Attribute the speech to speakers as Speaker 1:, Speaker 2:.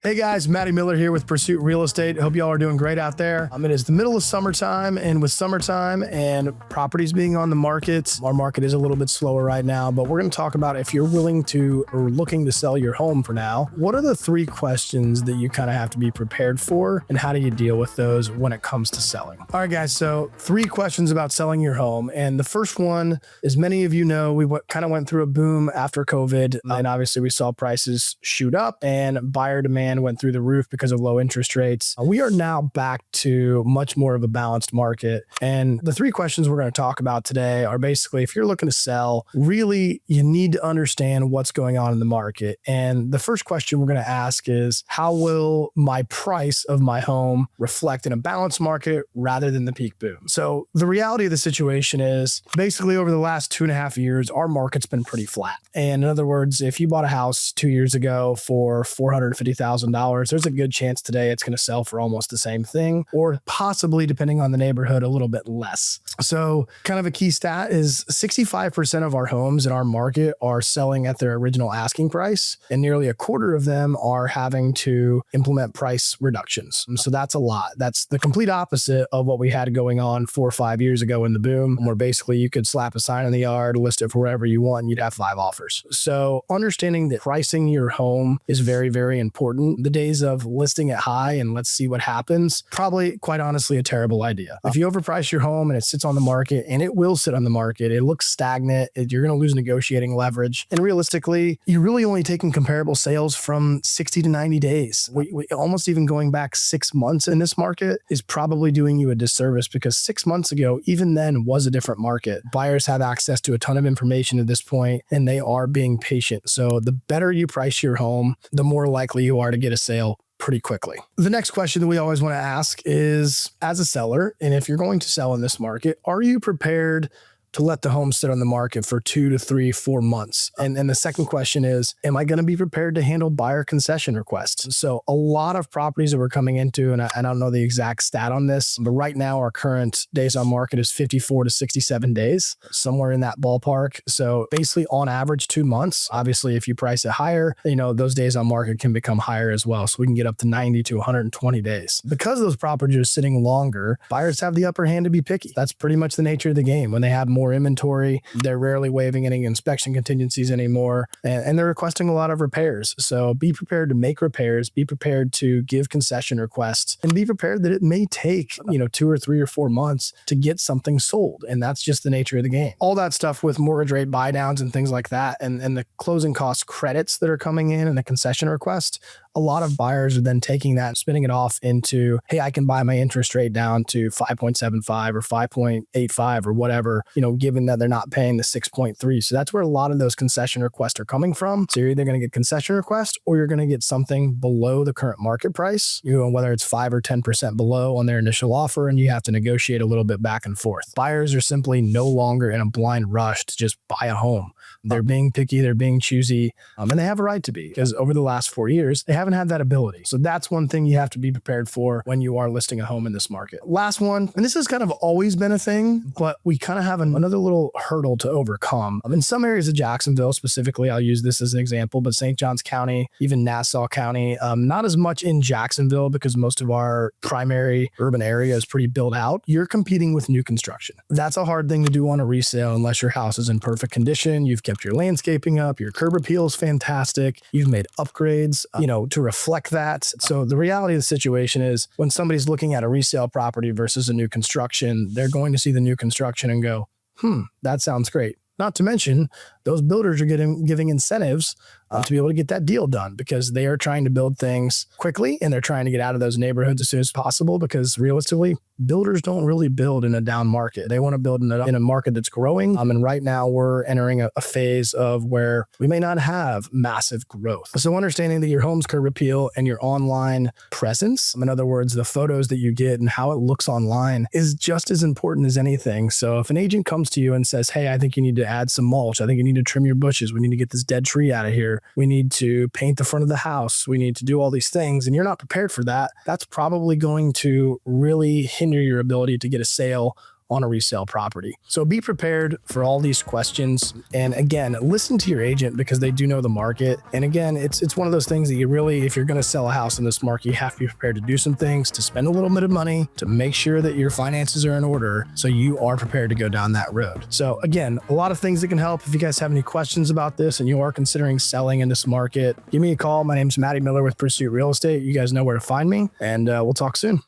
Speaker 1: Hey guys, Matty Miller here with Pursuit Real Estate. Hope y'all are doing great out there. It is the middle of summertime, and with summertime and properties being on the market, our market is a little bit slower right now, but we're going to talk about if you're willing to or looking to sell your home for now, what are the three questions that you kind of have to be prepared for, and how do you deal with those when it comes to selling? All right, guys, so three questions about selling your home. And the first one, as many of you know, we kind of went through a boom after COVID, and obviously we saw prices shoot up and buyer demand went through the roof because of low interest rates. We are now back to much more of a balanced market. And the three questions we're going to talk about today are basically, if you're looking to sell, really, you need to understand what's going on in the market. And the first question we're going to ask is, how will my price of my home reflect in a balanced market rather than the peak boom? So the reality of the situation is, basically over the last 2.5 years, our market's been pretty flat. And in other words, if you bought a house 2 years ago for $450,000, there's a good chance today it's going to sell for almost the same thing, or possibly, depending on the neighborhood, a little bit less. So kind of a key stat is 65% of our homes in our market are selling at their original asking price, and nearly a quarter of them are having to implement price reductions. So that's a lot. That's the complete opposite of what we had going on 4 or 5 years ago in the boom, where basically you could slap a sign in the yard, list it for wherever you want, and you'd have 5 offers. So understanding that pricing your home is very, very important. The days of listing it high and let's see what happens, probably, quite honestly, a terrible idea. If you overprice your home and it sits on the market, and it will sit on the market, it looks stagnant, you're going to lose negotiating leverage. And realistically, you're really only taking comparable sales from 60 to 90 days. We almost even going back 6 months in this market is probably doing you a disservice, because 6 months ago, even then, was a different market. Buyers have access to a ton of information at this point, and they are being patient. So the better you price your home, the more likely you are to get a sale pretty quickly. The next question that we always want to ask is, as a seller, and if you're going to sell in this market, are you prepared to let the home sit on the market for 2 to 3, 4 months? And the second question is, am I going to be prepared to handle buyer concession requests? So a lot of properties that we're coming into, and I don't know the exact stat on this, but right now our current days on market is 54 to 67 days, somewhere in that ballpark. So basically on average 2 months. Obviously, if you price it higher, those days on market can become higher as well. So we can get up to 90 to 120 days. Because those properties are sitting longer, buyers have the upper hand to be picky. That's pretty much the nature of the game. When they have more inventory, they're rarely waiving any inspection contingencies anymore, and they're requesting a lot of repairs. So be prepared to make repairs, be prepared to give concession requests, and be prepared that it may take 2 or 3 or 4 months to get something sold. And that's just the nature of the game. All that stuff with mortgage rate buy downs and things like that, and the closing cost credits that are coming in and the concession request, a lot of buyers are then taking that and spinning it off into, hey, I can buy my interest rate down to 5.75 or 5.85 or whatever, given that they're not paying the 6.3. So that's where a lot of those concession requests are coming from. So you're either going to get concession requests, or you're going to get something below the current market price, whether it's 5 or 10% below on their initial offer, and you have to negotiate a little bit back and forth. Buyers are simply no longer in a blind rush to just buy a home. They're being picky, they're being choosy, and they have a right to be, because over the last 4 years, they haven't had that ability. So that's one thing you have to be prepared for when you are listing a home in this market. Last one, and this has kind of always been a thing, but we kind of have another little hurdle to overcome. In some areas of Jacksonville specifically, I'll use this as an example, but St. Johns County, even Nassau County, not as much in Jacksonville because most of our primary urban area is pretty built out. You're competing with new construction. That's a hard thing to do on a resale unless your house is in perfect condition. You've kept your landscaping up, your curb appeal is fantastic, you've made upgrades, to reflect that. So the reality of the situation is, when somebody's looking at a resale property versus a new construction, they're going to see the new construction and go, that sounds great. Not to mention, those builders are giving incentives to be able to get that deal done, because they are trying to build things quickly, and they're trying to get out of those neighborhoods as soon as possible, because realistically, builders don't really build in a down market. They want to build in a market that's growing. And right now we're entering a phase of where we may not have massive growth. So understanding that your home's curb appeal and your online presence, in other words, the photos that you get and how it looks online, is just as important as anything. So if an agent comes to you and says, hey, I think you need to add some mulch, I think you need to trim your bushes, we need to get this dead tree out of here, we need to paint the front of the house, we need to do all these things, and you're not prepared for that, that's probably going to really hinder your ability to get a sale on a resale property. So be prepared for all these questions. And again, listen to your agent because they do know the market. And again, it's one of those things that you really, if you're going to sell a house in this market, you have to be prepared to do some things, to spend a little bit of money, to make sure that your finances are in order so you are prepared to go down that road. So again, a lot of things that can help. If you guys have any questions about this and you are considering selling in this market, give me a call. My name's Matty Miller with Pursuit Real Estate. You guys know where to find me, and we'll talk soon.